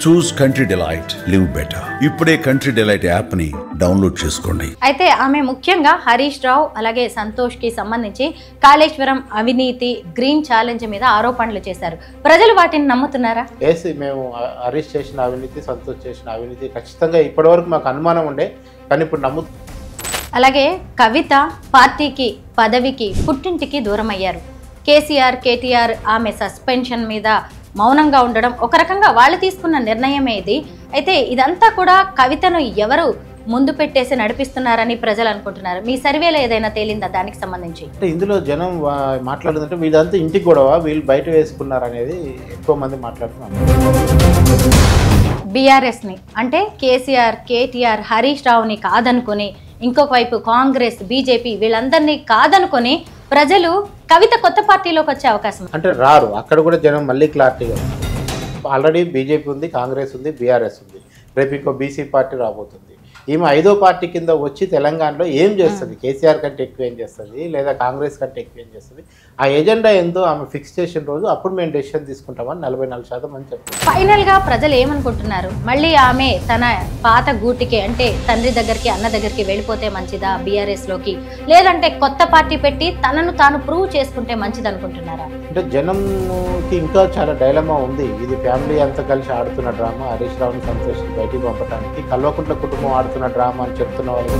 చూస్ country delight, live better. ఇప్పుడే country delight app ని download చేసుకోండి. అయితే ఆమె ముఖ్యంగా హరీష్ రావు అలాగే సంతోష్ కి సంబంధించి కాళేశ్వరం అవినీతి గ్రీన్ ఛాలెంజ్ మీద ఆరోపణలు చేశారు. ప్రజలు వాటిని నమ్ముతున్నారా? మేము హరీష్ చేసిన అవినీతి, సంతోష్ చేసిన అవినీతి ఖచ్చితంగా ఇప్పటివరకు మాకు అనుమానం ఉండే, కానీ ఇప్పుడు అలాగే కవిత పార్టీకి పదవికి పుట్టింటికి దూరం అయ్యారు. కేసీఆర్ కేటీఆర్ ఆమె సస్పెన్షన్ మీద మౌనంగా ఉండడం ఒక రకంగా వాళ్ళు తీసుకున్న నిర్ణయమే ఇది. అయితే ఇదంతా కూడా కవితను ఎవరు ముందు పెట్టేసి నడిపిస్తున్నారని ప్రజలు అనుకుంటున్నారు. మీ సర్వేలో ఏదైనా తేలిందా దానికి సంబంధించి? అంటే ఇందులో జనం మాట్లాడుతుంటే వీళ్ళంతా ఇంటికి గొడవ, వీళ్ళు బయట వేసుకున్నారు అనేది ఎక్కువ మంది మాట్లాడుతున్నారు. బీఆర్ఎస్ని అంటే కేసీఆర్ కేటీఆర్ హరీష్ రావుని కాదనుకొని, ఇంకొక వైపు కాంగ్రెస్ బీజేపీ వీళ్ళందరినీ కాదనుకొని ప్రజలు కవిత కొత్త పార్టీలోకి వచ్చే అవకాశం అంటే రారు. అక్కడ కూడా జనం మళ్ళీ క్లారిటీగా, ఆల్రెడీ బీజేపీ ఉంది, కాంగ్రెస్ ఉంది, బీఆర్ఎస్ ఉంది, రేపు ఇంకో బీసీ పార్టీ రాబోతుంది. ఈమె 5వ పార్టీ కింద వచ్చి తెలంగాణలో ఏం చేస్తుంది? కేసీఆర్ కంటే ఎక్కువ ఏం చేస్తుంది, లేదా కాంగ్రెస్ కంటే ఎక్కువ ఏం చేస్తుంది? ఆ ఎజెండా ఏందో ఆమె ఫిక్స్ చేసిన రోజు అప్పుడు మేము డెసిషన్ తీసుకుంటామని 44% అని చెప్తారు. ఫైనల్గా ప్రజలు ఏమనుకుంటున్నారు? మళ్ళీ ఆమె తన పాత గూటికి అంటే తండ్రి దగ్గరికి అన్న దగ్గరికి వెళ్ళిపోతే మంచిదా బీఆర్ఎస్లోకి, లేదంటే కొత్త పార్టీ పెట్టి తనను తాను ప్రూవ్ చేసుకుంటే మంచిది అనుకుంటున్నారా? అంటే జనంకి ఇంకా చాలా డైలమా ఉంది. ఇది ఫ్యామిలీ అంతా కలిసి ఆడుతున్న డ్రామా, హరీష్ రావుని సంతోష్ బయటికి పంపడానికి కల్వకుంట్ల కుటుంబం ఆడుతున్న డ్రామా అని చెప్తున్న వాళ్ళు.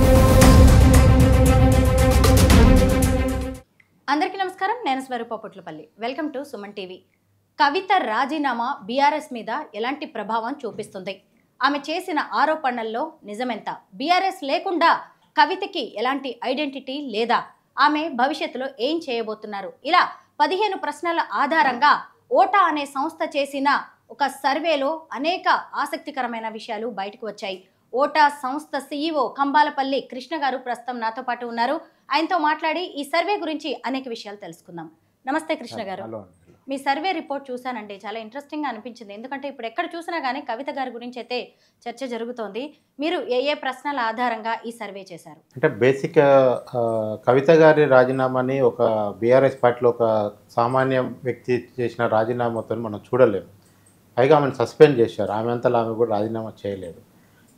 అందరికీ నమస్కారం, నేను Swaroopa Potlapalli. Welcome to Suman TV. Kavitha రాజీనామా బీఆర్ఎస్ మీద ఎలాంటి ప్రభావం చూపిస్తుంది? ఆమె చేసిన ఆరోపణల్లో నిజమెంత? బీఆర్ఎస్ లేకుండా కవితకి ఎలాంటి ఐడెంటిటీ లేదా? ఆమె భవిష్యత్తులో ఏం చేయబోతున్నారు? ఇలా 15 ప్రశ్నల ఆధారంగా ఓటా అనే సంస్థ చేసిన ఒక సర్వేలో అనేక ఆసక్తికరమైన విషయాలు బయటకు వచ్చాయి. ఓటా సంస్థ CEO కంబాలపల్లి కృష్ణ గారు ప్రస్తుతం నాతో పాటు ఉన్నారు. ఆయనతో మాట్లాడి ఈ సర్వే గురించి అనేక విషయాలు తెలుసుకుందాం. నమస్తే కృష్ణ గారు. మీ సర్వే రిపోర్ట్ చూశానండి, చాలా ఇంట్రెస్టింగ్గా అనిపించింది. ఎందుకంటే ఇప్పుడు ఎక్కడ చూసినా కానీ కవిత గారి గురించి అయితే చర్చ జరుగుతోంది. మీరు ఏ ప్రశ్నల ఆధారంగా ఈ సర్వే చేశారు? అంటే బేసిక్ కవిత గారి రాజీనామాని ఒక బీఆర్ఎస్ పార్టీలో ఒక సామాన్య వ్యక్తి చేసిన రాజీనామాతో మనం చూడలేము. పైగా ఆమెను సస్పెండ్ చేశారు. ఆమె అంతలో ఆమె కూడా రాజీనామా చేయలేదు.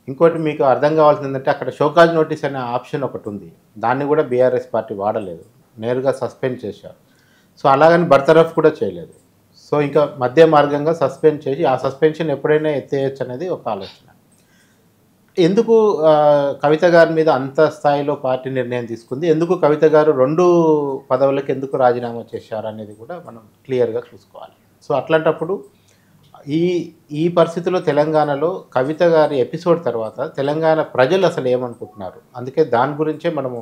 ఇంకోటి మీకు అర్థం కావాల్సింది ఏంటంటే అక్కడ షోకాజ్ నోటీస్ అనే ఆప్షన్ ఒకటి ఉంది. దాన్ని కూడా బీఆర్ఎస్ పార్టీ వాడలేదు, నేరుగా సస్పెండ్ చేశారు. సో అలాగని బర్తరఫ్ కూడా చేయలేదు. సో ఇంకా మధ్య మార్గంగా సస్పెండ్ చేసి ఆ సస్పెన్షన్ ఎప్పుడైనా ఎత్తేయచ్చు అనేది ఒక ఆలోచన. ఎందుకు కవిత గారి మీద అంత స్థాయిలో పార్టీ నిర్ణయం తీసుకుంది, ఎందుకు కవిత గారు 2 పదవులకు ఎందుకు రాజీనామా చేశారు అనేది కూడా మనం క్లియర్గా చూసుకోవాలి. సో అట్లాంటప్పుడు ఈ పరిస్థితిలో తెలంగాణలో కవిత గారి ఎపిసోడ్ తర్వాత తెలంగాణ ప్రజలు అసలు ఏమనుకుంటున్నారు, అందుకే దాని గురించే మనము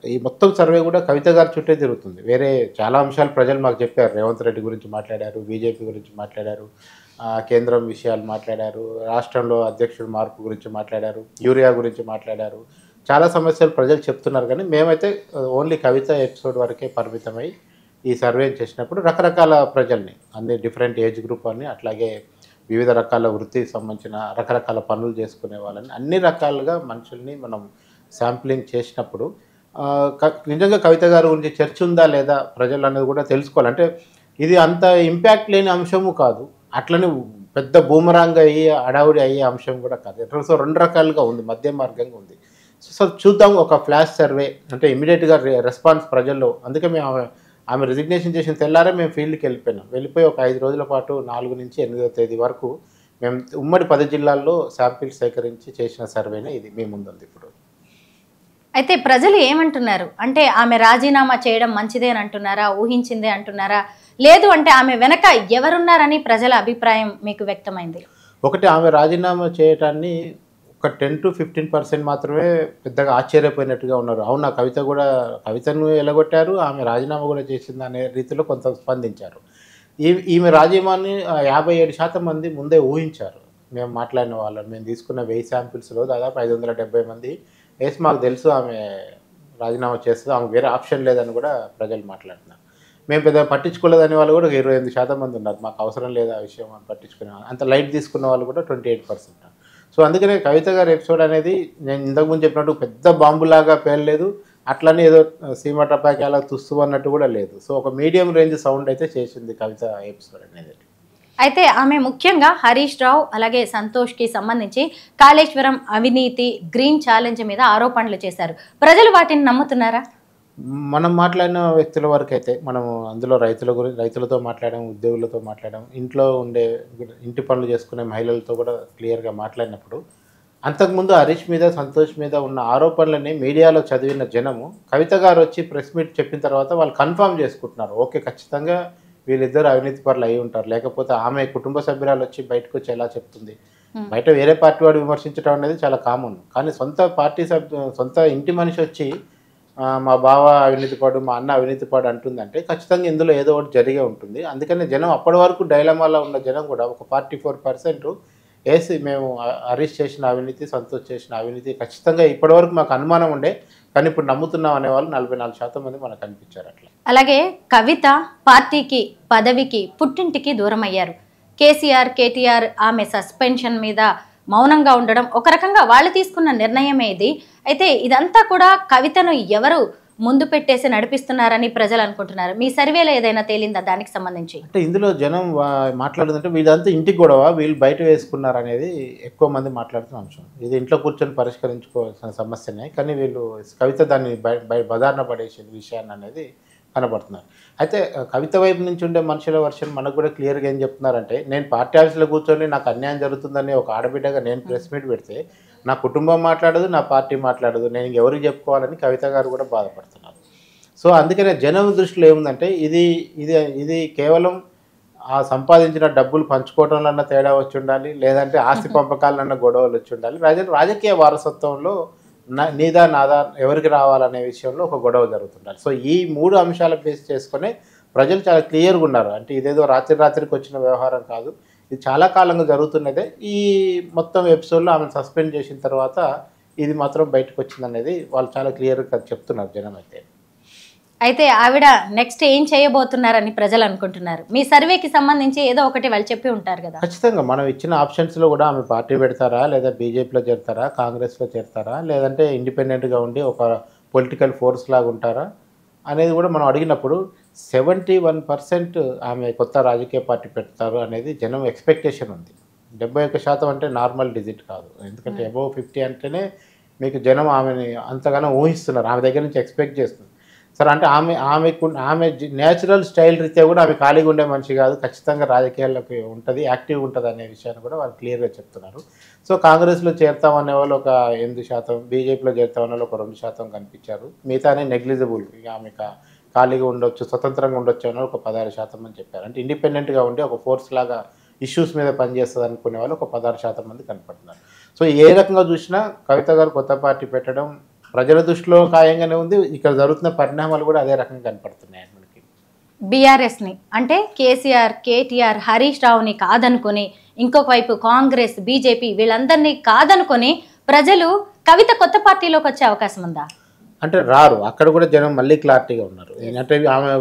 ఈ మొత్తం సర్వే కూడా కవిత గారి చుట్టే తిరుగుతుంది. వేరే చాలా అంశాలు ప్రజలు మాకు చెప్పారు. రేవంత్ రెడ్డి గురించి మాట్లాడారు, బీజేపీ గురించి మాట్లాడారు, కేంద్రం విషయాలు మాట్లాడారు, రాష్ట్రంలో అధ్యక్షుడు మార్పు గురించి మాట్లాడారు, యూరియా గురించి మాట్లాడారు. చాలా సమస్యలు ప్రజలు చెప్తున్నారు. కానీ మేమైతే ఓన్లీ కవిత ఎపిసోడ్ వరకే పరిమితమై ఈ సర్వే చేసినప్పుడు రకరకాల ప్రజల్ని, అన్ని డిఫరెంట్ ఏజ్ గ్రూప్ అని, అట్లాగే వివిధ రకాల వృత్తికి సంబంధించిన రకరకాల పనులు చేసుకునే వాళ్ళని, అన్ని రకాలుగా మనుషుల్ని మనం శాంప్లింగ్ చేసినప్పుడు నిజంగా కవిత గారి గురించి చర్చ ఉందా లేదా ప్రజలు అనేది కూడా తెలుసుకోవాలి. అంటే ఇది అంత ఇంపాక్ట్ లేని అంశము కాదు, అట్లనే పెద్ద బూమరాంగ్ అయ్యి అడావుడి అయ్యే అంశం కూడా కాదు. సో 2 రకాలుగా ఉంది, మధ్య మార్గంగా ఉంది. సో చూద్దాం ఒక ఫ్లాష్ సర్వే. అంటే ఇమీడియట్గా రెస్పాన్స్ ప్రజల్లో, అందుకే మేము ఆమె రిజిగ్నేషన్ చేసిన తెల్లారే మేము ఫీల్డ్కి వెళ్ళిపోయి ఒక 5 రోజుల పాటు 4 నుంచి 8వ తేదీ వరకు మేము ఉమ్మడి 10 జిల్లాల్లో శాంపిల్స్ సేకరించి చేసిన సర్వేనే ఇది మీ ముందుంది ఇప్పుడు. అయితే ప్రజలు ఏమంటున్నారు? అంటే ఆమె రాజీనామా చేయడం మంచిదే అని అంటున్నారా, ఊహించిందే అంటున్నారా, లేదు అంటే ఆమె వెనక ఎవరున్నారని ప్రజల అభిప్రాయం మీకు వ్యక్తమైంది? ఒకటి, ఆమె రాజీనామా చేయటాన్ని ఒక 10 to 15% మాత్రమే పెద్దగా ఆశ్చర్యపోయినట్టుగా ఉన్నారు. అవునా, కవితను ఎలగొట్టారు, ఆమె రాజీనామా కూడా చేసింది అనే రీతిలో కొంత స్పందించారు. ఈమె రాజీనామాని 57% మంది ముందే ఊహించారు. మేము మాట్లాడిన వాళ్ళని, మేము తీసుకున్న 1000 శాంపిల్స్లో దాదాపు 570 మంది మాకు తెలుసు ఆమె రాజీనామా చేస్తుంది, ఆమెకు వేరే ఆప్షన్ లేదని కూడా ప్రజలు మాట్లాడుతున్నారు. మేము పెద్దగా పట్టించుకోలేదని వాళ్ళు కూడా 28% మంది ఉన్నారు. మాకు అవసరం లేదు ఆ విషయం అని పట్టించుకునే వాళ్ళు, అంత లైట్ తీసుకున్న వాళ్ళు కూడా 28%. సో అందుకనే కవిత గారి ఎపిసోడ్ అనేది నేను ఇంతకుముందు చెప్పినట్టు పెద్ద బాంబులాగా పేలలేదు, అట్లనే ఏదో సీమ టపాకాయలా తుస్తు అన్నట్టు కూడా లేదు. సో ఒక మీడియం రేంజ్ సౌండ్ అయితే చేసింది కవిత ఎపిసోడ్ అనేది. అయితే ఆమె ముఖ్యంగా హరీష్ రావు అలాగే సంతోష్కి సంబంధించి కాళేశ్వరం అవినీతి గ్రీన్ ఛాలెంజ్ మీద ఆరోపణలు చేశారు. ప్రజలు వాటిని నమ్ముతున్నారా? మనం మాట్లాడిన వ్యక్తుల వరకు అయితే మనం అందులో రైతులతో మాట్లాడాం, ఉద్యోగులతో మాట్లాడాం, ఇంట్లో ఉండే ఇంటి పనులు చేసుకునే మహిళలతో కూడా క్లియర్గా మాట్లాడినప్పుడు అంతకుముందు హరీష్ మీద సంతోష్ మీద ఉన్న ఆరోపణలని మీడియాలో చదివిన జనము కవిత గారు వచ్చి ప్రెస్ మీట్ చెప్పిన తర్వాత వాళ్ళు కన్ఫర్మ్ చేసుకుంటున్నారు. ఓకే, ఖచ్చితంగా వీళ్ళిద్దరు అవినీతి పరులు అయి ఉంటారు, లేకపోతే ఆమె కుటుంబ సభ్యురాలు వచ్చి బయటకు వచ్చి ఎలా చెప్తుంది? బయట వేరే పార్టీ వాడు విమర్శించడం అనేది చాలా కామన్, కానీ సొంత ఇంటి మనిషి వచ్చి మా బావ అవినీతి పడు, మా అన్న అవినీతి పడు అంటుందంటే ఖచ్చితంగా ఇందులో ఏదో ఒకటి జరిగే ఉంటుంది. అందుకని జనం అప్పటి వరకు డైలమాలో ఉన్న జనం కూడా ఒక 44% వేసి మేము హరీష్ చేసిన అవినీతి, సంతోష్ చేసిన అవినీతి ఖచ్చితంగా ఇప్పటివరకు మాకు అనుమానం ఉండే, కానీ ఇప్పుడు నమ్ముతున్నాం అనేవాళ్ళు 44% మంది మనకు కనిపించారు. అట్లా అలాగే కవిత పార్టీకి పదవికి పుట్టింటికి దూరం అయ్యారు. కేసీఆర్ కేటీఆర్ ఆమె సస్పెన్షన్ మీద మౌనంగా ఉండడం ఒక రకంగా వాళ్ళు తీసుకున్న నిర్ణయమే ఇది. అయితే ఇదంతా కూడా కవితను ఎవరు ముందు పెట్టేసి నడిపిస్తున్నారని ప్రజలు అనుకుంటున్నారు. మీ సర్వేలో ఏదైనా తేలిందా దానికి సంబంధించి? అంటే ఇందులో జనం మాట్లాడుతుంటే వీళ్ళంతా ఇంటికి గొడవ, వీళ్ళు బయట వేసుకున్నారు అనేది ఎక్కువ మంది మాట్లాడుతున్న అంశం. ఇది ఇంట్లో కూర్చొని పరిష్కరించుకోవాల్సిన సమస్యనే, కానీ వీళ్ళు కవిత దాన్ని బదారణ పడేసే విషయాన్ని అనేది కనబడుతున్నారు. అయితే కవిత వైపు నుంచి ఉండే మనుషుల వర్షన్ మనకు కూడా క్లియర్గా ఏం చెప్తున్నారంటే, నేను పార్టీ ఆఫీస్లో కూర్చొని నాకు అన్యాయం జరుగుతుందని ఒక ఆడబిడ్డగా నేను ప్రెస్ మీట్ పెడితే నా కుటుంబం మాట్లాడదు, నా పార్టీ మాట్లాడదు, నేను ఎవరికి చెప్పుకోవాలని కవిత గారు కూడా బాధపడుతున్నారు. సో అందుకనే జనం దృష్టిలో ఏముందంటే ఇది కేవలం ఆ సంపాదించిన డబ్బులు పంచుకోవడంలో తేడా వచ్చి ఉండాలి, లేదంటే ఆస్తి పంపకాలన్న గొడవలు వచ్చి ఉండాలి, రాజకీయ వారసత్వంలో నీదా నాదా ఎవరికి రావాలనే విషయంలో ఒక గొడవ జరుగుతుండాలి. సో ఈ 3 అంశాలు బేస్ చేసుకుని ప్రజలు చాలా క్లియర్గా ఉన్నారు. అంటే ఇదేదో రాత్రికి వచ్చిన వ్యవహారం కాదు, ఇది చాలా కాలంగా జరుగుతున్నదే. ఈ మొత్తం ఎపిసోడ్లో ఆమె సస్పెండ్ చేసిన తర్వాత ఇది మాత్రం బయటకు వచ్చిందనేది వాళ్ళు చాలా క్లియర్గా చెప్తున్నారు జనం. అయితే ఆవిడ నెక్స్ట్ ఏం చేయబోతున్నారని ప్రజలు అనుకుంటున్నారు? మీ సర్వేకి సంబంధించి ఏదో ఒకటి వాళ్ళు చెప్పి ఉంటారు కదా. ఖచ్చితంగా మనం ఇచ్చిన ఆప్షన్స్లో కూడా ఆమె పార్టీ పెడతారా, లేదా బీజేపీలో చేరుతారా, కాంగ్రెస్లో చేరుతారా, లేదంటే ఇండిపెండెంట్గా ఉండి ఒక పొలిటికల్ ఫోర్స్ లాగా ఉంటారా అనేది కూడా మనం అడిగినప్పుడు 71% ఆమె కొత్త రాజకీయ పార్టీ పెడతారు అనేది జనం ఎక్స్పెక్టేషన్ ఉంది. 71% అంటే నార్మల్ డిజిట్ కాదు, ఎందుకంటే అబోవ్ 50 అంటేనే మీకు జనం ఆమెని అంతగానో ఊహిస్తున్నారు, ఆమె దగ్గర నుంచి ఎక్స్పెక్ట్ చేస్తున్నారు. సరే, అంటే ఆమె న్యాచురల్ స్టైల్ రీత్యా కూడా ఆమె ఖాళీగా ఉండే మనిషి కాదు, ఖచ్చితంగా రాజకీయాల్లోకి ఉంటుంది, యాక్టివ్గా ఉంటుంది అనే విషయాన్ని కూడా వాళ్ళు క్లియర్గా చెప్తున్నారు. సో కాంగ్రెస్లో చేరుతామనే వాళ్ళు ఒక 8%, బీజేపీలో చేరుతామనే వాళ్ళు ఒక 2% కనిపించారు. మిగతానే నెగ్లిజిబుల్, ఇక ఆమె ఖాళీగా ఉండొచ్చు, స్వతంత్రంగా ఉండొచ్చు అని ఒక 16% అని చెప్పారు. అంటే ఇండిపెండెంట్గా ఉండి ఒక ఫోర్స్ లాగా ఇష్యూస్ మీద పనిచేస్తుంది అనుకునే వాళ్ళు ఒక 16% మంది కనపడుతున్నారు. సో ఏ రకంగా చూసినా కవిత గారు కొత్త పార్టీ పెట్టడం ప్రజల దృష్టిలో ఖాయంగానే ఉంది. ఇక్కడ జరుగుతున్న పరిణామాలు కూడా అదే రకంగా కనపడుతున్నాయి మనకి. బీఆర్ఎస్ని అంటే కేసీఆర్ కేటీఆర్ హరీష్ రావుని కాదనుకొని, ఇంకొక వైపు కాంగ్రెస్ బీజేపీ వీళ్ళందరినీ కాదనుకొని ప్రజలు కవిత కొత్త పార్టీలోకి వచ్చే అవకాశం ఉందా? అంటే రారు, అక్కడ కూడా జనం మళ్ళీ క్లారిటీగా ఉన్నారు. ఏంటంటే ఆమె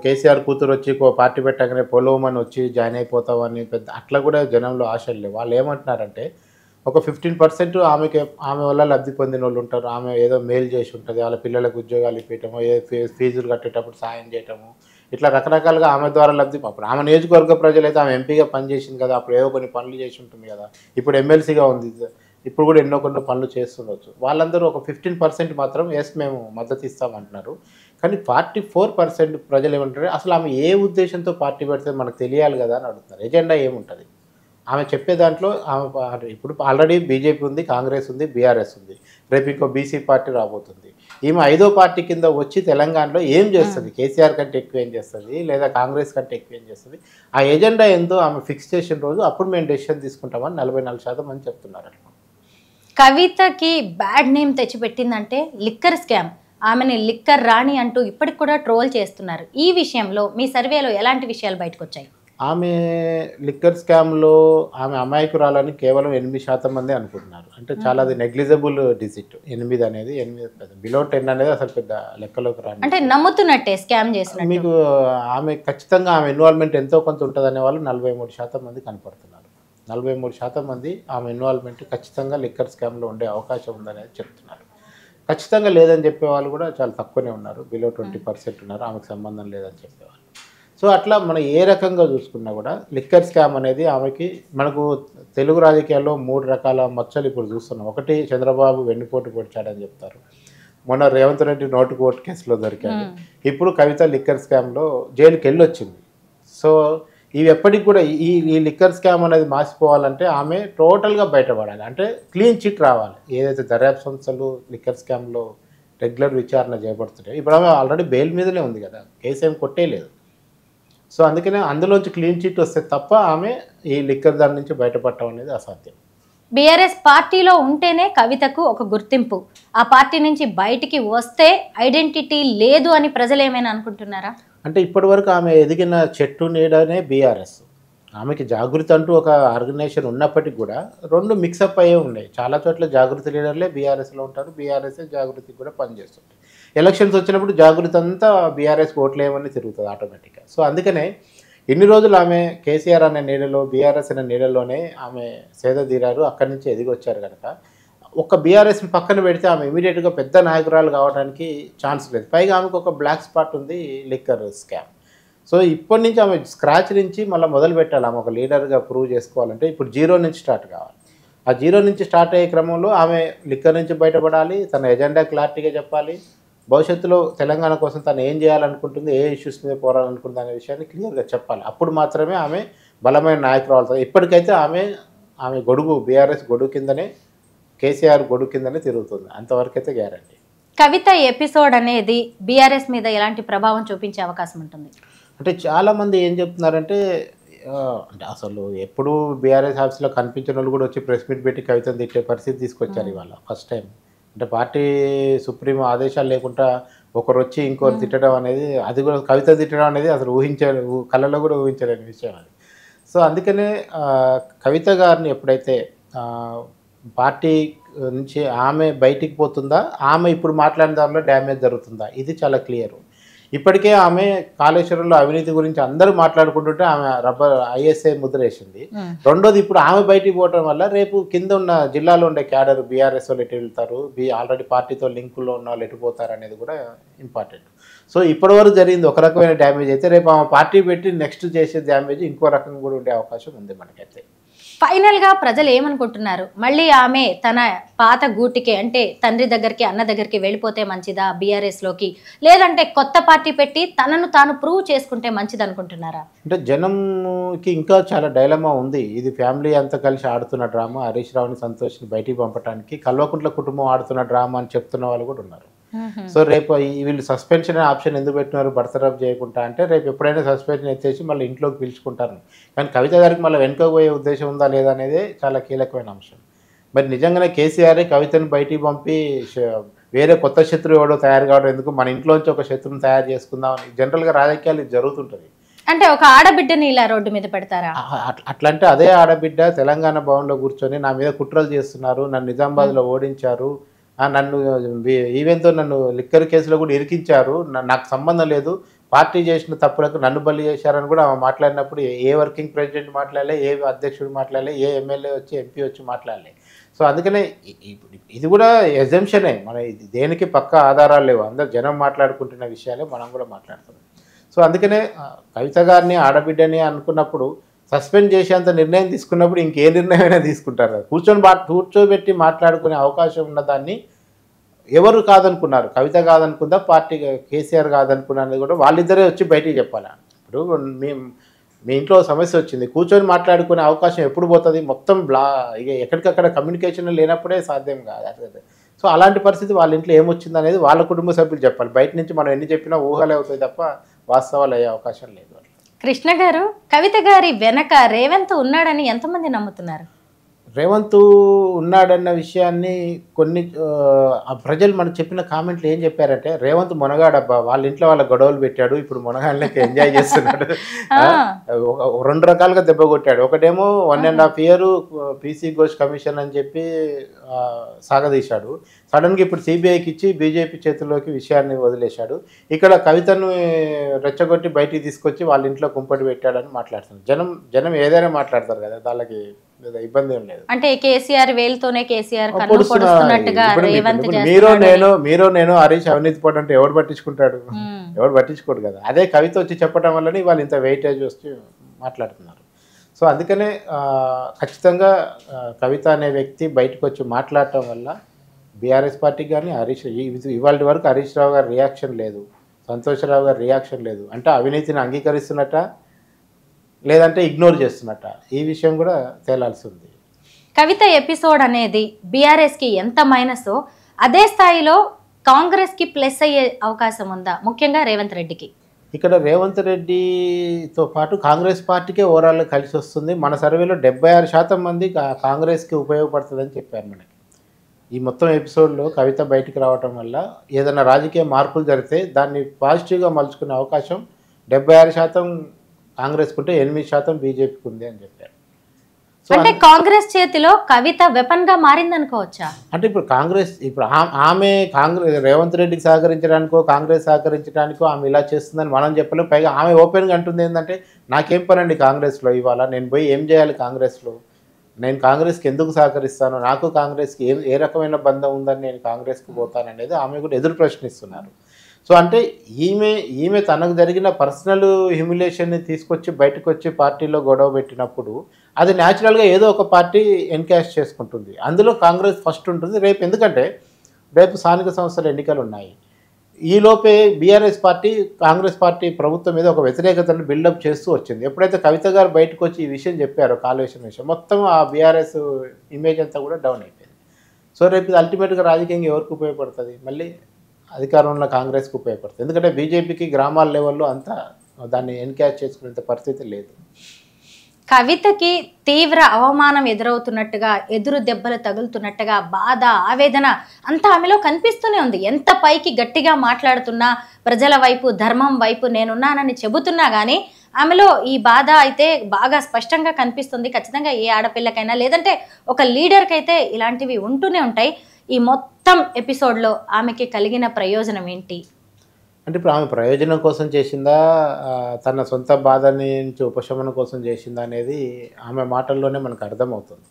కేసీఆర్ కూతురు వచ్చి పార్టీ పెట్టగానే పొలవమని వచ్చి జాయిన్ అయిపోతామని పెద్ద అట్లా కూడా జనంలో ఆశలు లేవు. వాళ్ళు ఏమంటున్నారంటే ఒక 15% ఆమె వల్ల లబ్ధి పొందిన వాళ్ళు ఉంటారు, ఆమె ఏదో మేలు చేసి ఉంటుంది, వాళ్ళ పిల్లలకు ఉద్యోగాలు ఇప్పించడము, ఫీజులు కట్టేటప్పుడు సాయం చేయటము, ఇట్లా రకరకాలుగా ఆమె ద్వారా లబ్ధి. అప్పుడు ఆమె నియోజకవర్గ ప్రజలైతే ఆమె ఎంపీగా పనిచేసింది కదా, అప్పుడు ఏవో కొన్ని పనులు చేసి ఉంటుంది కదా, ఇప్పుడు ఎమ్మెల్సీగా ఉంది, ఇప్పుడు కూడా ఎన్నో కొన్ని పనులు చేస్తుండొచ్చు. వాళ్ళందరూ ఒక 15% మాత్రం మేము మద్దతు ఇస్తామంటున్నారు. కానీ 44% ప్రజలు ఏమంటారు, అసలు ఆమె ఏ ఉద్దేశంతో పార్టీ పెడితే మనకు తెలియాలి కదా అని అడుగుతున్నారు. ఎజెండా ఏముంటుంది ఆమె చెప్పే దాంట్లో? ఆమె ఇప్పుడు ఆల్రెడీ బీజేపీ ఉంది, కాంగ్రెస్ ఉంది, బీఆర్ఎస్ ఉంది, రేపు ఇంకో బీసీ పార్టీ రాబోతుంది. ఈమె 5వ పార్టీ కింద వచ్చి తెలంగాణలో ఏం చేస్తుంది? కేసీఆర్ కంటే ఎక్కువ ఏం చేస్తుంది, లేదా కాంగ్రెస్ కంటే ఎక్కువ ఏం చేస్తుంది? ఆ ఎజెండా ఏందో ఆమె ఫిక్స్ చేసిన రోజు అప్పుడు మేము డెసిషన్ తీసుకుంటామని 44% మంది చెప్తున్నారు. కవితకి బ్యాడ్ నేమ్ తెచ్చిపెట్టిందంటే లిక్కర్ స్కామ్, ఆమెని లిక్కర్ రాణి అంటూ ఇప్పటికి కూడా ట్రోల్ చేస్తున్నారు. ఈ విషయంలో మీ సర్వేలో ఎలాంటి విషయాలు బయటకు వచ్చాయి? ఆమె లిక్కర్ స్కామ్లో ఆమె అమాయకురాలని కేవలం 8% మంది అనుకుంటున్నారు. అంటే చాలా అది నెగ్లిజిబుల్ డిజిట్. 8 అనేది 8 బిలో 10 అనేది అసలు పెద్ద లెక్కలోకి రాని, అంటే నమ్ముతున్నట్టే స్కామ్ చేసిన మీకు ఆమె ఖచ్చితంగా ఆమె ఇన్వాల్వ్మెంట్ ఎంతో కొంత ఉంటుంది అనే వాళ్ళు 43% మంది కనపడుతున్నారు. 43% మంది ఆమె ఇన్వాల్వ్మెంట్ ఖచ్చితంగా లిక్కర్ స్కామ్లో ఉండే అవకాశం ఉందనేది చెప్తున్నారు. ఖచ్చితంగా లేదని చెప్పేవాళ్ళు కూడా చాలా తక్కువనే ఉన్నారు, బిలో 20% ఉన్నారు, ఆమెకు సంబంధం లేదని చెప్పేవాళ్ళు. సో అట్లా మనం ఏ రకంగా చూసుకున్నా కూడా లిక్కర్ స్కామ్ అనేది ఆమెకి మనకు తెలుగు రాజకీయాల్లో 3 రకాల మచ్చలు ఇప్పుడు చూస్తున్నాం. ఒకటి చంద్రబాబు వెన్నుపోటు పొడిచాడని చెప్తారు, మొన్న రేవంత్ రెడ్డి నోటు కోర్టు కేసులో దొరికాడు, ఇప్పుడు కవిత లిక్కర్ స్కామ్లో జైలుకి వెళ్ళొచ్చింది. సో ఇవి ఎప్పటికి కూడా ఈ లిక్కర్ స్కామ్ అనేది మాసిపోవాలంటే ఆమె టోటల్గా బయటపడాలి, అంటే క్లీన్ చిట్ రావాలి. ఏదైతే దర్యాప్తు సంస్థలు లిక్కర్ స్కామ్లో రెగ్యులర్ విచారణ చేపడుతున్నాయి, ఇప్పుడు ఆమె ఆల్రెడీ బెయిల్ మీదనే ఉంది కదా, కేసు ఏం కొట్టేయలేదు. సో అందుకనే అందులోంచి క్లీన్ చిట్ వస్తే తప్ప ఆమె ఈ లిక్కర్ దాని నుంచి బయటపడటం అనేది అసాధ్యం. బీఆర్ఎస్ పార్టీలో ఉంటేనే కవితకు ఒక గుర్తింపు, ఆ పార్టీ నుంచి బయటికి వస్తే ఐడెంటిటీ లేదు అని ప్రజలు ఏమైనా అనుకుంటున్నారా? అంటే ఇప్పటి వరకు ఆమె ఎదిగిన చెట్టు నీడనే బీఆర్ఎస్. ఆమెకి జాగృతి అంటూ ఒక ఆర్గనైజేషన్ ఉన్నప్పటికీ కూడా 2 మిక్సప్ అయ్యే ఉన్నాయి. చాలా చోట్ల జాగృతి లీడర్లే బీఆర్ఎస్లో ఉంటారు, బీఆర్ఎస్ఏ జాగృతికి కూడా పనిచేస్తుంది. ఎలక్షన్స్ వచ్చినప్పుడు జాగృతి అంతా బీఆర్ఎస్కి ఓట్లేయమని తిరుగుతుంది ఆటోమేటిక్గా. సో అందుకనే ఇన్ని రోజులు ఆమె కేసీఆర్ అనే నీడలో, బీఆర్ఎస్ అనే నీడలోనే ఆమె సేద తీరారు, అక్కడి నుంచి ఎదిగి వచ్చారు కనుక ఒక బీఆర్ఎస్ని పక్కన పెడితే ఆమె ఇమీడియట్గా పెద్ద నాయకురాలు కావడానికి ఛాన్స్ లేదు. పైగా ఆమెకు ఒక బ్లాక్ స్పాట్ ఉంది, లిక్కర్ స్కామ్. సో ఇప్పటి నుంచి ఆమె స్క్రాచ్ నుంచి మళ్ళీ మొదలు పెట్టాలి. ఆమె ఒక లీడర్గా ప్రూవ్ చేసుకోవాలంటే ఇప్పుడు 0 నుంచి స్టార్ట్ కావాలి. ఆ 0 నుంచి స్టార్ట్ అయ్యే క్రమంలో ఆమె లిక్కర్ నుంచి బయటపడాలి, తన ఎజెండా క్లారిటీగా చెప్పాలి, భవిష్యత్తులో తెలంగాణ కోసం తను ఏం చేయాలనుకుంటుంది, ఏ ఇష్యూస్ మీద పోరాలనుకుంటుంది అనే విషయాన్ని క్లియర్గా చెప్పాలి. అప్పుడు మాత్రమే ఆమె బలమైన నాయకురాలు. ఇప్పటికైతే ఆమె గొడుగు, బీఆర్ఎస్ గొడుగు కిందనే, కేసీఆర్ గొడుగు కిందనే తిరుగుతుంది, అంతవరకు అయితే గ్యారంటీ. కవిత ఎపిసోడ్ అనేది బీఆర్ఎస్ మీద ఎలాంటి ప్రభావం చూపించే అవకాశం ఉంటుంది? అంటే చాలామంది ఏం చెప్తున్నారంటే అంటే అసలు ఎప్పుడు బీఆర్ఎస్ ఆఫీస్లో కనిపించిన వాళ్ళు కూడా వచ్చి ప్రెస్ మీట్ పెట్టి కవితను తిట్టే పరిస్థితి తీసుకొచ్చారు ఇవాళ ఫస్ట్ టైం. అంటే పార్టీ సుప్రీం ఆదేశాలు లేకుండా ఒకరు వచ్చి ఇంకొకరు తిట్టడం అనేది, అది కూడా కవిత తిట్టడం అనేది అసలు కళ్ళలో కూడా ఊహించలేని విషయం అది. సో అందుకనే కవిత గారిని ఎప్పుడైతే పార్టీ నుంచి ఆమె బయటికి పోతుందా, ఆమె ఇప్పుడు మాట్లాడిన దానిలో డ్యామేజ్ జరుగుతుందా, ఇది చాలా క్లియర్. ఇప్పటికే ఆమె కాళేశ్వరంలో అవినీతి గురించి అందరూ మాట్లాడుకుంటుంటే ఆమె ఐఎస్ఐ ముద్ర వేసింది. రెండోది, ఇప్పుడు ఆమె బయటికి పోవడం వల్ల రేపు కింద ఉన్న జిల్లాలో ఉండే క్యాడర్ బీఆర్ఎస్ వాళ్ళు ఎటు వెళ్తారు, ఆల్రెడీ పార్టీతో లింకుల్లో ఉన్న వాళ్ళు ఎటు పోతారు అనేది కూడా ఇంపార్టెంట్. సో ఇప్పటివరకు జరిగింది ఒక రకమైన డ్యామేజ్ అయితే, రేపు ఆమె పార్టీ పెట్టి నెక్స్ట్ చేసే డ్యామేజ్ ఇంకో రకంగా కూడా ఉండే అవకాశం ఉంది మనకైతే. ఫైనల్గా ప్రజలు ఏమనుకుంటున్నారు? మళ్ళీ ఆమె తన పాత గూటికే, అంటే తండ్రి దగ్గరికి, అన్న దగ్గరికి వెళ్ళిపోతే మంచిదా బీఆర్ఎస్లోకి, లేదంటే కొత్త పార్టీ పెట్టి తనను తాను ప్రూవ్ చేసుకుంటే మంచిది అనుకుంటున్నారా? అంటే జనంకి ఇంకా చాలా డైలమా ఉంది. ఇది ఫ్యామిలీ అంతా కలిసి ఆడుతున్న డ్రామా, హరీష్ రావుని, సంతోష్ని బయటికి పంపడానికి కల్వకుంట్ల కుటుంబం ఆడుతున్న డ్రామా అని చెప్తున్న వాళ్ళు కూడా ఉన్నారు. సో రేపు వీళ్ళు సస్పెన్షన్ ఆప్షన్ ఎందుకు పెట్టినారు బర్తరఫ్ చేయకుండా అంటే, రేపు ఎప్పుడైనా సస్పెన్షన్ ఎత్తేసి మళ్ళీ ఇంట్లోకి పిలుచుకుంటారు. కానీ కవిత గారికి మళ్ళీ వెనుక పోయే ఉద్దేశం ఉందా లేదా అనేది చాలా కీలకమైన అంశం. మరి నిజంగానే కేసీఆర్ కవితను బయటికి పంపి వేరే కొత్త శత్రువు ఎవడో తయారు కావడం ఎందుకు, మన ఇంట్లోంచి ఒక శత్రువుని తయారు చేసుకుందాం అని జనరల్గా రాజకీయాలు ఇది జరుగుతుంటుంది. అంటే ఒక ఆడబిడ్డని ఇలా రోడ్డు మీద పెడతారా? అట్లంటే అదే ఆడబిడ్డ తెలంగాణ భవన్లో కూర్చొని నా మీద కుట్రలు చేస్తున్నారు, నన్ను నిజామాబాద్లో ఓడించారు, నన్ను ఈవెన్తో నన్ను లిక్కర్ కేసులో కూడా ఇరికించారు, నాకు సంబంధం లేదు, పార్టీ చేసిన తప్పులకు నన్ను బలి చేశారని కూడా ఆమె మాట్లాడినప్పుడు ఏ వర్కింగ్ ప్రెసిడెంట్ మాట్లాడలే, ఏ అధ్యక్షుడు మాట్లాడలే, ఏ ఎమ్మెల్యే వచ్చి ఎంపీ వచ్చి మాట్లాడలే. సో అందుకనే ఇది కూడా ఎజంప్షనే, మన ఇది దేనికి పక్కా ఆధారాలు లేవు, అందరు జనం మాట్లాడుకుంటున్న విషయాలే మనం కూడా మాట్లాడుతున్నాం. సో అందుకనే కవిత గారిని ఆడబిడ్డని అనుకున్నప్పుడు సస్పెండ్ చేసేంత నిర్ణయం తీసుకున్నప్పుడు ఇంకే నిర్ణయమైనా తీసుకుంటారు. కూర్చోబెట్టి మాట్లాడుకునే అవకాశం ఉన్నదాన్ని ఎవరు కాదనుకున్నారు, కవిత కాదనుకుందా, పార్టీ కేసీఆర్ కాదనుకున్నది కూడా వాళ్ళిద్దరే వచ్చి బయటికి చెప్పాలి. ఇప్పుడు మీ ఇంట్లో సమస్య వచ్చింది, కూర్చొని మాట్లాడుకునే అవకాశం ఎప్పుడు పోతుంది, మొత్తం ఇక ఎక్కడికక్కడ కమ్యూనికేషన్ లేనప్పుడే సాధ్యం కాదు. సో అలాంటి పరిస్థితి వాళ్ళ ఇంట్లో ఏమొచ్చింది అనేది వాళ్ళ కుటుంబ సభ్యులు చెప్పాలి. బయట నుంచి మనం ఎన్ని చెప్పినా ఊహలే అవుతాయి తప్ప వాస్తవాలు అయ్యే అవకాశం లేదు. కృష్ణ గారు, కవిత గారి వెనక రేవంత్ ఉన్నాడని ఎంతమంది నమ్ముతున్నారు? రేవంత్ ఉన్నాడన్న విషయాన్ని కొన్ని ప్రజలు మనకు చెప్పిన కామెంట్లు ఏం చెప్పారంటే, రేవంత్ మునగాడబ్బా, వాళ్ళ ఇంట్లో వాళ్ళ గొడవలు పెట్టాడు, ఇప్పుడు మునగాళ్ళకి ఎంజాయ్ చేస్తున్నాడు, 2 రకాలుగా దెబ్బ కొట్టాడు. ఒకటేమో 1.5 year పీసీ ఘోష్ కమిషన్ అని చెప్పి సాగదీశాడు, సడన్గా ఇప్పుడు సిబిఐకి ఇచ్చి బీజేపీ చేతుల్లోకి విషయాన్ని వదిలేశాడు. ఇక్కడ కవితను రెచ్చగొట్టి బయటికి తీసుకొచ్చి వాళ్ళ ఇంట్లో కుంపటి పెట్టాడని మాట్లాడుతున్నారు. జనం ఏదైనా మాట్లాడతారు కదా, లేదా ఇబ్బంది ఏం లేదు. అంటే కేసీఆర్ వేలుతోనే కేసీఆర్ కన్ను పొడుస్తున్నా పొడుస్తున్నట్టుగా ఇప్పుడు రేవంత్ మీరు నేను హరీష్ అవినీతి పడు అంటే ఎవడు పట్టించుకుంటాడు? ఎవడు పట్టించుకోడు కదా. అదే కవిత వచ్చి చెప్పడం వల్లనే వాళ్ళు ఇంత వెయిటేజ్ వచ్చి మాట్లాడుతున్నారు. సో అందుకనే ఖచ్చితంగా కవిత అనే వ్యక్తి బయటకు వచ్చి మాట్లాడటం వల్ల బీఆర్ఎస్ పార్టీకి కానీ ఇవాళ వరకు హరీష్ రావు గారి రియాక్షన్ లేదు, సంతోషరావు గారి రియాక్షన్ లేదు. అంటే అవినీతిని అంగీకరిస్తున్నట్ట లేదంటే ఇగ్నోర్ చేస్తున్నట్ట, ఈ విషయం కూడా తేలాల్సి ఉంది. కవిత ఎపిసోడ్ అనేది బీఆర్ఎస్కి ఎంత మైనసో అదే స్థాయిలో కాంగ్రెస్కి ప్లస్ అయ్యే అవకాశం ఉందా, ముఖ్యంగా రేవంత్ రెడ్డికి? ఇక్కడ రేవంత్ రెడ్డితో పాటు కాంగ్రెస్ పార్టీకే ఓవరాల్గా కలిసి వస్తుంది. మన సర్వేలో 76% మంది కాంగ్రెస్కి ఉపయోగపడుతుందని చెప్పారు మనకి. ఈ మొత్తం ఎపిసోడ్లో కవిత బయటికి రావటం వల్ల ఏదైనా రాజకీయ మార్పులు జరిగితే దాన్ని పాజిటివ్గా మలుచుకునే అవకాశం 76% కాంగ్రెస్కి ఉంటే 8% బీజేపీకి ఉంది అని చెప్పారు. అంటే కాంగ్రెస్ చేతిలో కవిత వెపన్ గా మారిందనుకోవచ్చా? అంటే ఇప్పుడు ఆమె రేవంత్ రెడ్డికి సహకరించడానికో కాంగ్రెస్ సహకరించడానికో ఆమె ఇలా చేస్తుందని మనం చెప్పలేం. పైగా ఆమె ఓపెన్గా అంటుంది ఏంటంటే నాకేం పనండి కాంగ్రెస్లో, ఇవాళ నేను పోయి ఏం చేయాలి కాంగ్రెస్లో, నేను కాంగ్రెస్కి ఎందుకు సహకరిస్తాను, నాకు కాంగ్రెస్కి ఏ రకమైన బంధం ఉందని నేను కాంగ్రెస్కి పోతాను అనేది ఆమె కూడా ఎదురు ప్రశ్నిస్తున్నారు. సో అంటే ఈమె తనకు జరిగిన పర్సనల్ హ్యూమిలేషన్ని తీసుకొచ్చి బయటకు వచ్చి పార్టీలో గొడవ పెట్టినప్పుడు అది న్యాచురల్గా ఏదో ఒక పార్టీ ఎన్కాష్ చేసుకుంటుంది. అందులో కాంగ్రెస్ ఫస్ట్ ఉంటుంది రేపు, ఎందుకంటే రేపు స్థానిక సంస్థల ఎన్నికలు ఉన్నాయి. ఈలోపే బీఆర్ఎస్ పార్టీ కాంగ్రెస్ పార్టీ ప్రభుత్వం మీద ఒక వ్యతిరేకతను బిల్డప్ చేస్తూ వచ్చింది. ఎప్పుడైతే కవిత గారు బయటకు వచ్చి ఈ విషయం చెప్పారో కాళేశ్వరం విషయం, మొత్తం ఆ బీఆర్ఎస్ ఇమేజ్ అంతా కూడా డౌన్ అయిపోయింది. సో రేపు ఇది అల్టిమేట్గా రాజకీయంగా ఎవరికి ఉపయోగపడుతుంది? మళ్ళీ అధికారంలో కాంగ్రెస్కి ఉపయోగపడుతుంది. ఎందుకంటే బీజేపీకి గ్రామాల లెవెల్లో అంతా దాన్ని ఎన్కాష్ చేసుకునేంత పరిస్థితి లేదు. కవితకి తీవ్ర అవమానం ఎదురవుతున్నట్టుగా, ఎదురు దెబ్బలు తగులుతున్నట్టుగా బాధ, ఆవేదన అంతా ఆమెలో కనిపిస్తూనే ఉంది. ఎంత పైకి గట్టిగా మాట్లాడుతున్నా, ప్రజల వైపు ధర్మం వైపు నేనున్నానని చెబుతున్నా కానీ ఆమెలో ఈ బాధ అయితే బాగా స్పష్టంగా కనిపిస్తుంది. ఖచ్చితంగా ఏ ఆడపిల్లకైనా లేదంటే ఒక లీడర్కి అయితే ఇలాంటివి ఉంటూనే ఉంటాయి. ఈ మొత్తం ఎపిసోడ్లో ఆమెకి కలిగిన ప్రయోజనం ఏంటి? అంటే ఇప్పుడు ఆమె ప్రయోజనం కోసం చేసిందా, తన సొంత బాధ నుంచి ఉపశమనం కోసం చేసిందా అనేది ఆమె మాటల్లోనే మనకు అర్థమవుతుంది.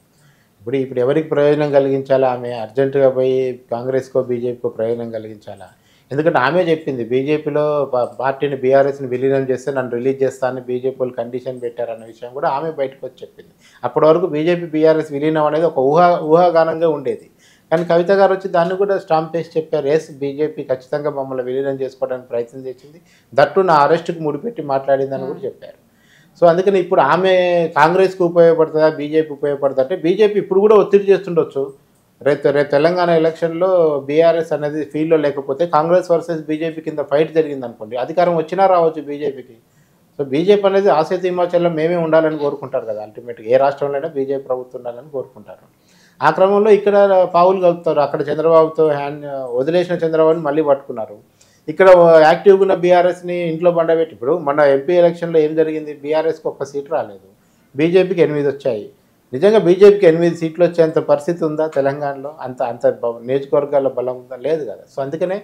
ఇప్పుడు ఎవరికి ప్రయోజనం కలిగించాలా? ఆమె అర్జెంటుగా పోయి కాంగ్రెస్కో బీజేపీకో ప్రయోజనం కలిగించాలా? ఎందుకంటే ఆమె చెప్పింది బీజేపీలో పార్టీని బీఆర్ఎస్ని విలీనం చేస్తే నన్ను రిలీజ్ చేస్తానని బీజేపీ వాళ్ళు కండిషన్ పెట్టారన్న విషయం కూడా ఆమె బయటకు వచ్చి చెప్పింది. అప్పటి వరకు బీజేపీ బీఆర్ఎస్ విలీనం అనేది ఒక ఊహాగానంగా ఉండేది. కానీ కవిత గారు వచ్చి దాన్ని కూడా స్టాంప్ వేసి చెప్పారు, ఎస్ బీజేపీ ఖచ్చితంగా మమ్మల్ని విలీనం చేసుకోవడానికి ప్రయత్నం చేసింది, దట్టు నా అరెస్టుకు ముడిపెట్టి మాట్లాడిందని కూడా చెప్పారు. సో అందుకని ఇప్పుడు ఆమె కాంగ్రెస్కి ఉపయోగపడుతుందా బీజేపీ ఉపయోగపడుతుందా అంటే బీజేపీ ఇప్పుడు కూడా ఒత్తిడి చేస్తుండొచ్చు. రేపు తెలంగాణ ఎలక్షన్లో బీఆర్ఎస్ అనేది ఫీల్డ్లో లేకపోతే కాంగ్రెస్ వర్సెస్ బీజేపీ కింద ఫైట్ జరిగింది అనుకోండి, అధికారం వచ్చినా రావచ్చు బీజేపీకి. సో బీజేపీ అనేది ఆసేతు హిమాచల్లో మేమే ఉండాలని కోరుకుంటారు కదా, అల్టిమేట్గా ఏ రాష్ట్రంలోనైనా బీజేపీ ప్రభుత్వం ఉండాలని కోరుకుంటారు. ఆ క్రమంలో ఇక్కడ పావులు కలుపుతారు. అక్కడ చంద్రబాబుతో వదిలేసిన చంద్రబాబుని మళ్ళీ పట్టుకున్నారు. ఇక్కడ యాక్టివ్గా ఉన్న బీఆర్ఎస్ని ఇంట్లో బండబెట్టి, ఇప్పుడు మన ఎంపీ ఎలక్షన్లో ఏం జరిగింది, బీఆర్ఎస్కి 1 సీటు రాలేదు, బీజేపీకి 8 వచ్చాయి. నిజంగా బీజేపీకి 8 సీట్లు వచ్చేంత పరిస్థితి ఉందా తెలంగాణలో? అంత నియోజకవర్గాల బలం ఉందా? లేదు కదా. సో అందుకనే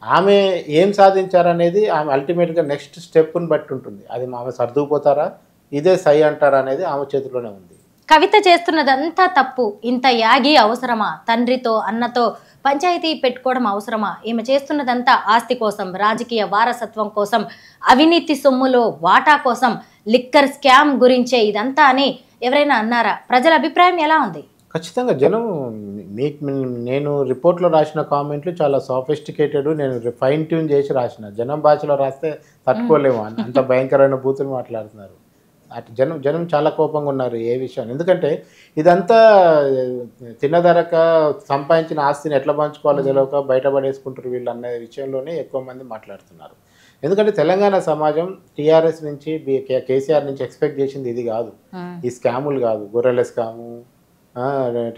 ఆమె ఏం సాధించారనేది ఆమె అల్టిమేట్గా నెక్స్ట్ స్టెప్ని బట్టి ఉంటుంది. అది ఆమె సర్దుకుపోతారా, ఇదే సై అంటారా అనేది ఆమె చేతిలోనే ఉంది. కవిత చేస్తున్నదంతా తప్పు, ఇంత యాగి అవసరమా? తండ్రితో అన్నతో పంచాయతీ పెట్టుకోవడం అవసరమా? ఈమె చేస్తున్నదంతా ఆస్తి కోసం, రాజకీయ వారసత్వం కోసం, అవినీతి సొమ్ములో వాటా కోసం, లిక్కర్ స్కామ్ గురించే ఇదంతా అని ఎవరైనా అన్నారా? ప్రజల అభిప్రాయం ఎలా ఉంది? ఖచ్చితంగా జనం నేను రిపోర్ట్లో రాసిన కామెంట్లు చాలా సాఫిస్టికేటెడ్, నేను ఫైన్ ట్యూన్ చేసి రాసిన. జనం భాషలో రాస్తే తట్టుకోలేము, అంత భయంకరమైన బూతులు మాట్లాడుతున్నారు. అటు జనం చాలా కోపంగా ఉన్నారు ఏ విషయం. ఎందుకంటే ఇదంతా తిన్నదరక సంపాదించిన ఆస్తిని ఎట్లా పంచుకోవాలో తెలియక బయటపడేసుకుంటారు వీళ్ళు అనే విషయంలోనే ఎక్కువ మంది మాట్లాడుతున్నారు. ఎందుకంటే తెలంగాణ సమాజం టీఆర్ఎస్ నుంచి కేసీఆర్ నుంచి ఎక్స్పెక్ట్ చేసింది ఇది కాదు, ఈ స్కాములు కాదు, గొర్రెల స్కాము,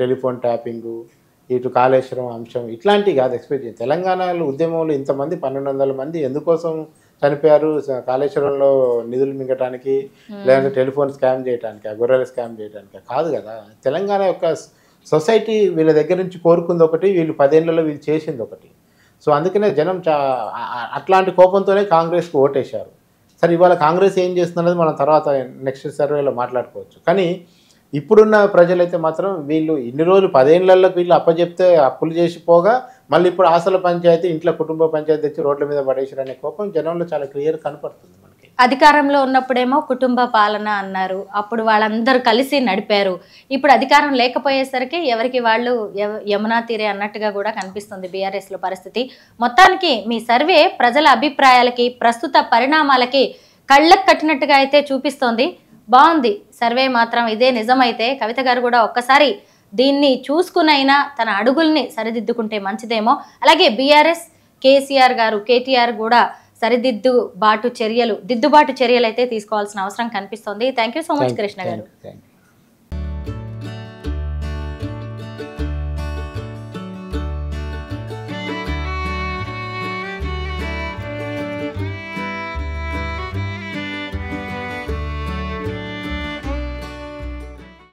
టెలిఫోన్ ట్యాపింగు, ఇటు కాళేశ్వరం అంశం, ఇట్లాంటివి కాదు ఎక్స్పెక్ట్ చేసి. తెలంగాణలో ఉద్యమంలో ఇంతమంది 1200 మంది ఎందుకోసం చనిపోయారు? కాళేశ్వరంలో నిధులు మింగటానికి, లేదంటే టెలిఫోన్ స్కామ్ చేయడానికి, గొర్రెల స్కామ్ చేయడానికి కాదు కదా. తెలంగాణ యొక్క సొసైటీ వీళ్ళ దగ్గర నుంచి కోరుకుంది ఒకటి, వీళ్ళు 10 ఏళ్లలో వీళ్ళు చేసింది ఒకటి. సో అందుకనే జనం అట్లాంటి కోపంతోనే కాంగ్రెస్కి ఓటేశారు. సరే ఇవాళ కాంగ్రెస్ ఏం చేస్తున్నది మనం తర్వాత నెక్స్ట్ సర్వేలో మాట్లాడుకోవచ్చు. కానీ ఇప్పుడున్న ప్రజలైతే మాత్రం వీళ్ళు ఇన్ని రోజులు 10 ఏళ్లకు వీళ్ళు అప్పచెప్తే అప్పులు చేసిపోగా మళ్ళీ ఇప్పుడు ఆశల పంచాయతీ ఇంట్లో కుటుంబ పంచాయతీ తెచ్చి రోడ్ల మీద పడేసారనే కోపం జనంలో చాలా క్లియర్ కనపడుతుంది మనకి. అధికారంలో ఉన్నప్పుడేమో కుటుంబ పాలన అన్నారు, అప్పుడు వాళ్ళందరూ కలిసి నడిపారు. ఇప్పుడు అధికారం లేకపోయేసరికి ఎవరికి వాళ్ళు యమునా తీరే అన్నట్టుగా కూడా కనిపిస్తుంది బీఆర్ఎస్లో పరిస్థితి. మొత్తానికి మీ సర్వే ప్రజల అభిప్రాయాలకి ప్రస్తుత పరిణామాలకి కళ్ళకు కట్టినట్టుగా అయితే చూపిస్తోంది. బాగుంది సర్వే మాత్రం. ఇదే నిజమైతే కవిత గారు కూడా ఒక్కసారి దీన్ని చూసుకునైనా తన అడుగుల్ని సరిదిద్దుకుంటే మంచిదేమో. అలాగే బీఆర్ఎస్ కేసీఆర్ గారు కేటీఆర్ కూడా దిద్దుబాటు చర్యలు అయితే తీసుకోవాల్సిన అవసరం కనిపిస్తోంది. Thank you so much Krishna గారు.